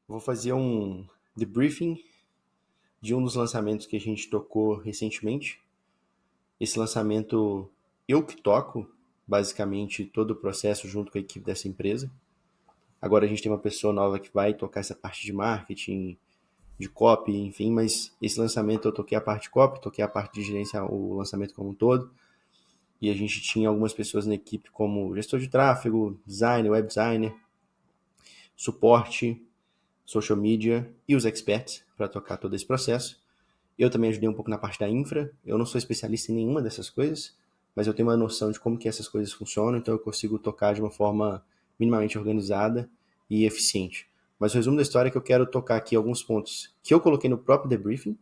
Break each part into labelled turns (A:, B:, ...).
A: Vou fazer um debriefing de um dos lançamentos que a gente tocou recentemente. Esse lançamento eu que toco, basicamente, todo o processo junto com a equipe dessa empresa. Agora a gente tem uma pessoa nova que vai tocar essa parte de marketing, de copy, enfim, mas esse lançamento eu toquei a parte de copy, toquei a parte de gerenciar o lançamento como um todo. E a gente tinha algumas pessoas na equipe como gestor de tráfego, designer, web designer, suporte, social media e os experts para tocar todo esse processo. Eu também ajudei um pouco na parte da infra. Eu não sou especialista em nenhuma dessas coisas, mas eu tenho uma noção de como que essas coisas funcionam, então eu consigo tocar de uma forma minimamente organizada e eficiente. Mas o resumo da história é que eu quero tocar aqui alguns pontos que eu coloquei no próprio debriefing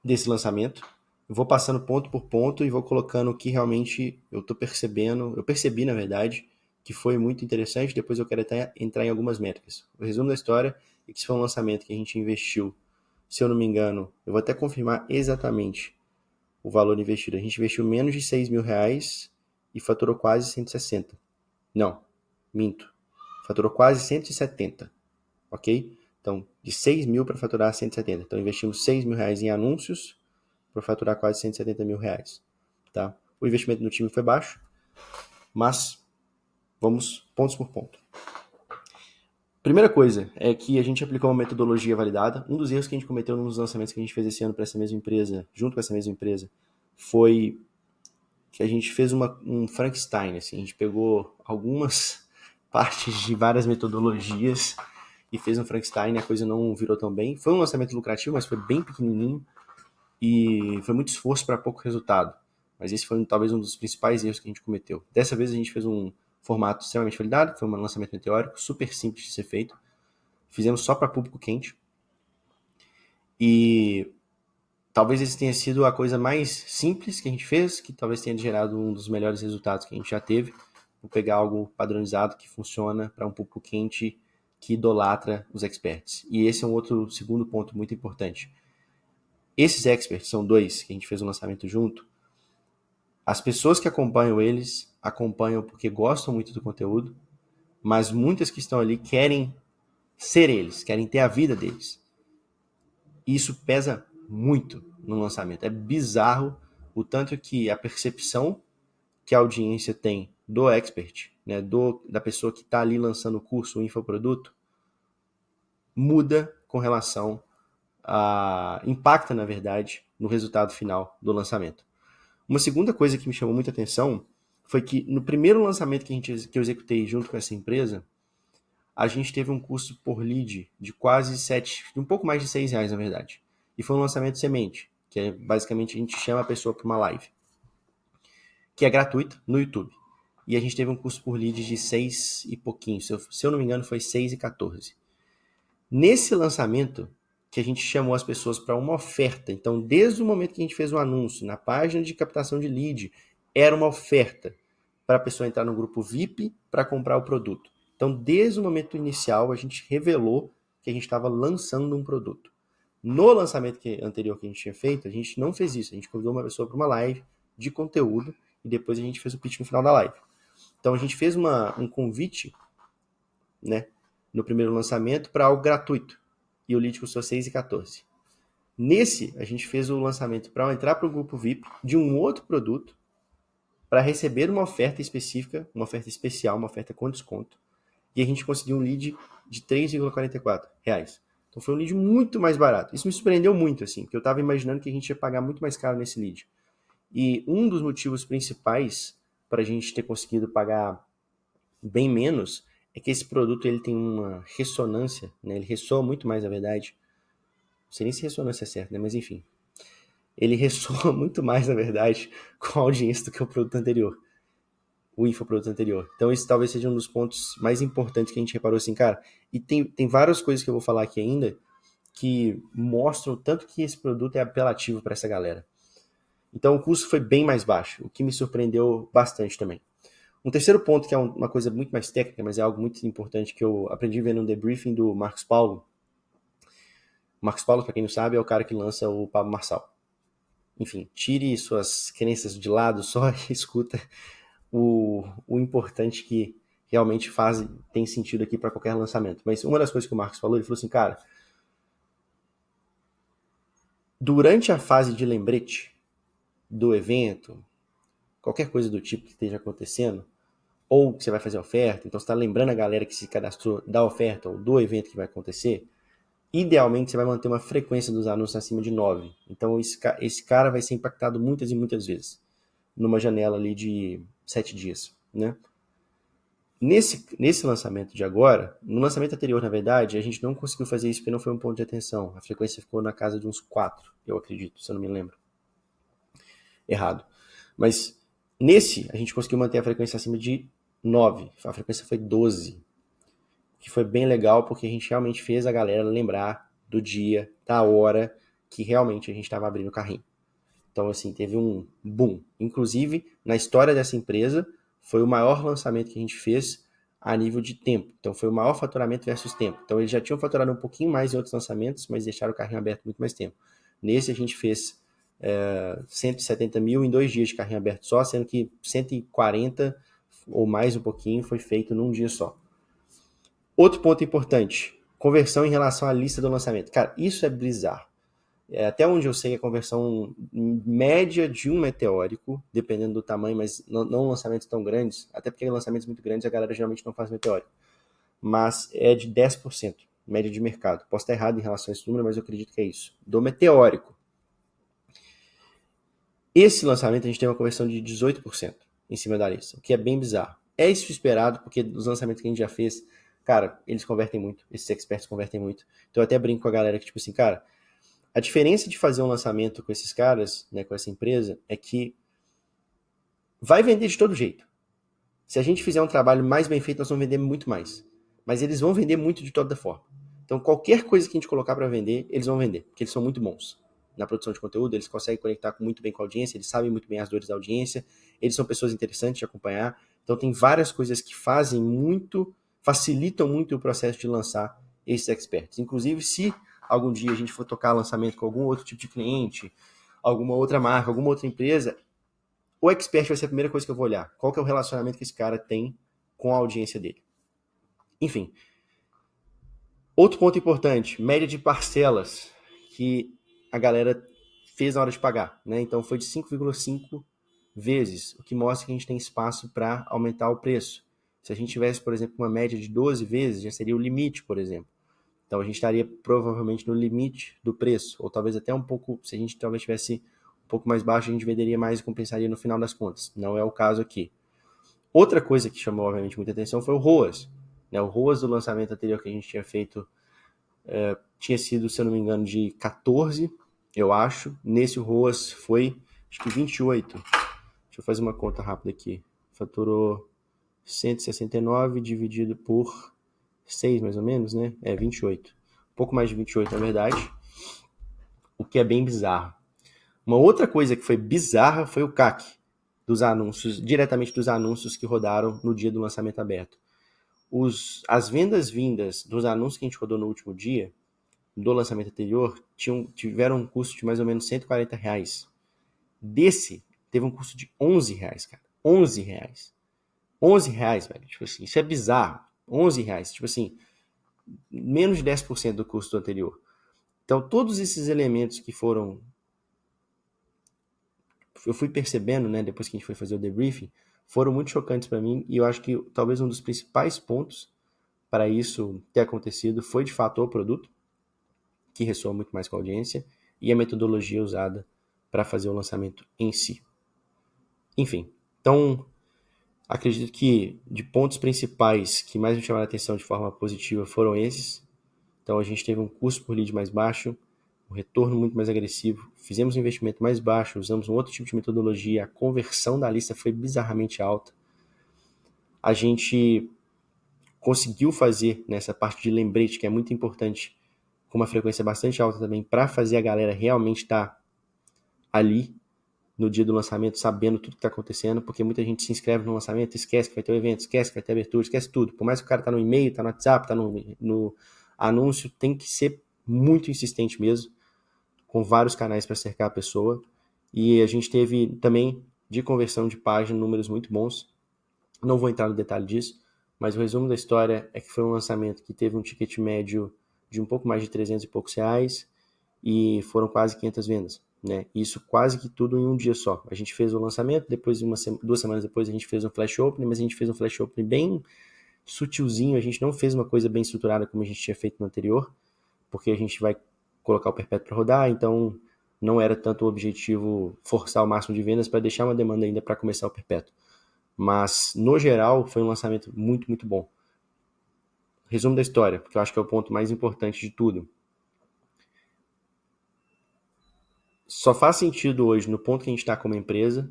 A: desse lançamento. Eu vou passando ponto por ponto e vou colocando o que realmente eu estou percebendo, eu percebi na verdade, que foi muito interessante. Depois eu quero até entrar em algumas métricas. O resumo da história é que esse foi um lançamento que a gente investiu, se eu não me engano, eu vou até confirmar exatamente o valor investido. A gente investiu menos de R$ 6.000 e faturou quase 160. Não, minto. Faturou quase 170, ok? Então, de 6 mil para faturar 170. Então, investimos R$ 6.000 em anúncios para faturar quase R$ 170.000. Tá? O investimento no time foi baixo, mas vamos pontos por ponto. Primeira coisa é que a gente aplicou uma metodologia validada. Um dos erros que a gente cometeu nos lançamentos que a gente fez esse ano para essa mesma empresa, junto com essa mesma empresa, foi que a gente fez um Frankenstein. Assim, a gente pegou algumas partes de várias metodologias e fez um Frankenstein e a coisa não virou tão bem. Foi um lançamento lucrativo, mas foi bem pequenininho e foi muito esforço para pouco resultado. Mas esse foi talvez um dos principais erros que a gente cometeu. Dessa vez a gente fez um formato extremamente validado, foi um lançamento meteórico, super simples de ser feito. Fizemos só para público quente. E talvez esse tenha sido a coisa mais simples que a gente fez, que talvez tenha gerado um dos melhores resultados que a gente já teve. Vou pegar algo padronizado que funciona para um público quente que idolatra os experts. E esse é um outro segundo ponto muito importante. Esses experts são dois que a gente fez um lançamento junto. As pessoas que acompanham eles acompanham porque gostam muito do conteúdo, mas muitas que estão ali querem ser eles, querem ter a vida deles. E isso pesa muito no lançamento. É bizarro o tanto que a percepção que a audiência tem do expert, né, da pessoa que está ali lançando o curso, o infoproduto, muda com relação impacta, na verdade, no resultado final do lançamento. Uma segunda coisa que me chamou muita atenção foi que no primeiro lançamento que eu executei junto com essa empresa, a gente teve um custo por lead de quase 7, de um pouco mais de R$ 6, na verdade. E foi um lançamento semente, que é basicamente a gente chama a pessoa para uma live, que é gratuita no YouTube. E a gente teve um custo por lead de 6 e pouquinho, se eu não me engano foi 6,14. Nesse lançamento, que a gente chamou as pessoas para uma oferta, então desde o momento que a gente fez o anúncio na página de captação de lead, era uma oferta para a pessoa entrar no grupo VIP para comprar o produto. Então, desde o momento inicial, a gente revelou que a gente estava lançando um produto. No lançamento anterior que a gente tinha feito, a gente não fez isso. A gente convidou uma pessoa para uma live de conteúdo e depois a gente fez o pitch no final da live. Então, a gente fez um convite, né, no primeiro lançamento para algo gratuito. E o lead custou 6,14. Nesse, a gente fez o lançamento para entrar para o grupo VIP de um outro produto para receber uma oferta específica, uma oferta especial, uma oferta com desconto. E a gente conseguiu um lead de R$ 3,44. Então foi um lead muito mais barato. Isso me surpreendeu muito, assim, porque eu estava imaginando que a gente ia pagar muito mais caro nesse lead. E um dos motivos principais para a gente ter conseguido pagar bem menos é que esse produto ele tem uma ressonância, né? Ele ressoa muito mais, na verdade. Não sei nem se ressonância é certa, né? Mas enfim. Ele ressoa muito mais, na verdade, com a audiência do que o produto anterior. O infoproduto anterior. Então, esse talvez seja um dos pontos mais importantes que a gente reparou assim, cara. E tem várias coisas que eu vou falar aqui ainda que mostram o tanto que esse produto é apelativo para essa galera. Então, o custo foi bem mais baixo, o que me surpreendeu bastante também. Um terceiro ponto, que é uma coisa muito mais técnica, mas é algo muito importante que eu aprendi vendo um debriefing do Marcos Paulo. O Marcos Paulo, para quem não sabe, é o cara que lança o Pablo Marçal. Enfim, tire suas crenças de lado, só escuta o importante realmente tem sentido aqui para qualquer lançamento. Mas uma das coisas que o Marcos falou, ele falou assim, cara, durante a fase de lembrete do evento, qualquer coisa do tipo que esteja acontecendo, ou que você vai fazer oferta, então você está lembrando a galera que se cadastrou da oferta ou do evento que vai acontecer, idealmente você vai manter uma frequência dos anúncios acima de 9. Então esse cara vai ser impactado muitas e muitas vezes, numa janela ali de 7 dias, né? Nesse lançamento de agora, no lançamento anterior, na verdade, a gente não conseguiu fazer isso porque não foi um ponto de atenção. A frequência ficou na casa de uns 4, eu acredito, se eu não me lembro. Errado. Mas nesse, a gente conseguiu manter a frequência acima de 9. A frequência foi 12. Que foi bem legal porque a gente realmente fez a galera lembrar do dia, da hora que realmente a gente estava abrindo o carrinho. Então, assim, teve um boom. Inclusive, na história dessa empresa, foi o maior lançamento que a gente fez a nível de tempo. Então, foi o maior faturamento versus tempo. Então, eles já tinham faturado um pouquinho mais em outros lançamentos, mas deixaram o carrinho aberto muito mais tempo. Nesse, a gente fez 170 mil em 2 dias de carrinho aberto só, sendo que 140 ou mais um pouquinho foi feito num dia só. Outro ponto importante, conversão em relação à lista do lançamento. Cara, isso é bizarro. Até onde eu sei, a conversão média de um meteórico, dependendo do tamanho, mas não lançamentos tão grandes, até porque em lançamentos muito grandes a galera geralmente não faz meteórico, mas é de 10%, média de mercado. Posso estar errado em relação a esse número, mas eu acredito que é isso. Do meteórico. Esse lançamento a gente tem uma conversão de 18% em cima da lista, o que é bem bizarro. É isso esperado, porque os lançamentos que a gente já fez, cara, eles convertem muito, esses experts convertem muito. Então eu até brinco com a galera que, tipo assim, cara, a diferença de fazer um lançamento com esses caras, né, com essa empresa, é que vai vender de todo jeito. Se a gente fizer um trabalho mais bem feito, nós vamos vender muito mais. Mas eles vão vender muito de toda forma. Então, qualquer coisa que a gente colocar para vender, eles vão vender, porque eles são muito bons na produção de conteúdo, eles conseguem conectar muito bem com a audiência, eles sabem muito bem as dores da audiência, eles são pessoas interessantes de acompanhar. Então, tem várias coisas que facilitam muito o processo de lançar esses experts. Inclusive, se algum dia a gente for tocar lançamento com algum outro tipo de cliente, alguma outra marca, alguma outra empresa, o expert vai ser a primeira coisa que eu vou olhar. Qual que é o relacionamento que esse cara tem com a audiência dele. Enfim. Outro ponto importante, média de parcelas que a galera fez na hora de pagar, né? Então foi de 5,5 vezes, o que mostra que a gente tem espaço para aumentar o preço. Se a gente tivesse, por exemplo, uma média de 12 vezes, já seria o limite, por exemplo. Então a gente estaria provavelmente no limite do preço, ou talvez até um pouco, se a gente talvez tivesse um pouco mais baixo, a gente venderia mais e compensaria no final das contas. Não é o caso aqui. Outra coisa que chamou, obviamente, muita atenção foi o ROAS. Né? O ROAS do lançamento anterior que a gente tinha feito tinha sido, se eu não me engano, de 14, eu acho. Nesse o ROAS foi, acho que 28. Deixa eu fazer uma conta rápida aqui. Faturou 169 dividido por 6, mais ou menos, né? 28. Um pouco mais de 28, na verdade. O que é bem bizarro. Uma outra coisa que foi bizarra foi o CAC dos anúncios, diretamente dos anúncios que rodaram no dia do lançamento aberto. As vendas vindas dos anúncios que a gente rodou no último dia, do lançamento anterior, tiveram um custo de mais ou menos R$140. Desse, teve um custo de R$11, cara. R$11. R$11, velho. Tipo assim, isso é bizarro. R$11. Tipo assim, menos de 10% do custo do anterior. Então, todos esses elementos que foram... eu fui percebendo, né, depois que a gente foi fazer o debriefing, foram muito chocantes para mim, e eu acho que talvez um dos principais pontos para isso ter acontecido foi, de fato, o produto, que ressoa muito mais com a audiência, e a metodologia usada para fazer o lançamento em si. Enfim, então, acredito que de pontos principais que mais me chamaram a atenção de forma positiva foram esses. Então, a gente teve um custo por lead mais baixo, um retorno muito mais agressivo, fizemos um investimento mais baixo, usamos um outro tipo de metodologia, a conversão da lista foi bizarramente alta. A gente conseguiu fazer nessa parte de lembrete, que é muito importante, com uma frequência bastante alta também, para fazer a galera realmente estar ali no dia do lançamento, sabendo tudo que está acontecendo, porque muita gente se inscreve no lançamento, esquece que vai ter o evento, esquece que vai ter abertura, esquece tudo. Por mais que o cara tá no e-mail, tá no WhatsApp, tá no anúncio, tem que ser muito insistente mesmo, com vários canais para cercar a pessoa. E a gente teve também, de conversão de página, números muito bons. Não vou entrar no detalhe disso, mas o resumo da história é que foi um lançamento que teve um ticket médio de um pouco mais de 300 e poucos reais e foram quase 500 vendas, né? Isso quase que tudo em um dia só. A gente fez o lançamento, depois 2 semanas depois a gente fez um flash opening, mas a gente fez um flash opening bem sutilzinho, a gente não fez uma coisa bem estruturada como a gente tinha feito no anterior, porque a gente vai colocar o perpétuo para rodar, então não era tanto o objetivo forçar o máximo de vendas para deixar uma demanda ainda para começar o perpétuo. Mas, no geral, foi um lançamento muito, muito bom. Resumo da história, porque eu acho que é o ponto mais importante de tudo. Só faz sentido hoje, no ponto que a gente está como empresa,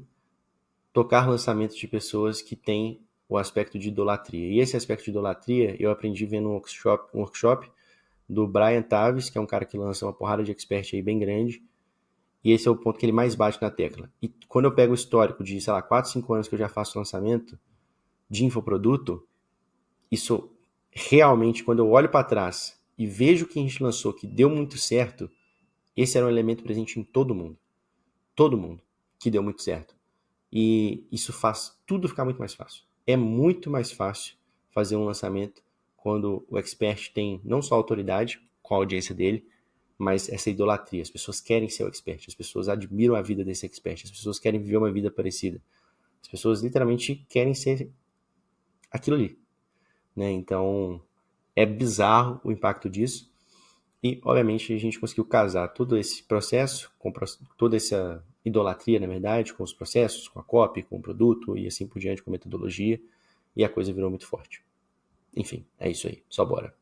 A: tocar lançamentos de pessoas que têm o aspecto de idolatria. E esse aspecto de idolatria eu aprendi vendo um workshop do Brian Tavis, que é um cara que lança uma porrada de expert aí bem grande, e esse é o ponto que ele mais bate na tecla. E quando eu pego o histórico de, sei lá, 4, 5 anos que eu já faço lançamento de infoproduto, isso realmente, quando eu olho para trás e vejo o que a gente lançou que deu muito certo, esse era um elemento presente em todo mundo. Todo mundo que deu muito certo. E isso faz tudo ficar muito mais fácil. É muito mais fácil fazer um lançamento quando o expert tem não só autoridade com a audiência dele, mas essa idolatria. As pessoas querem ser o expert, as pessoas admiram a vida desse expert, as pessoas querem viver uma vida parecida. As pessoas literalmente querem ser aquilo ali, né? Então, é bizarro o impacto disso. E, obviamente, a gente conseguiu casar todo esse processo, com toda essa idolatria, na verdade, com os processos, com a copy, com o produto e assim por diante, com a metodologia, e a coisa virou muito forte. Enfim, é isso aí. Só bora.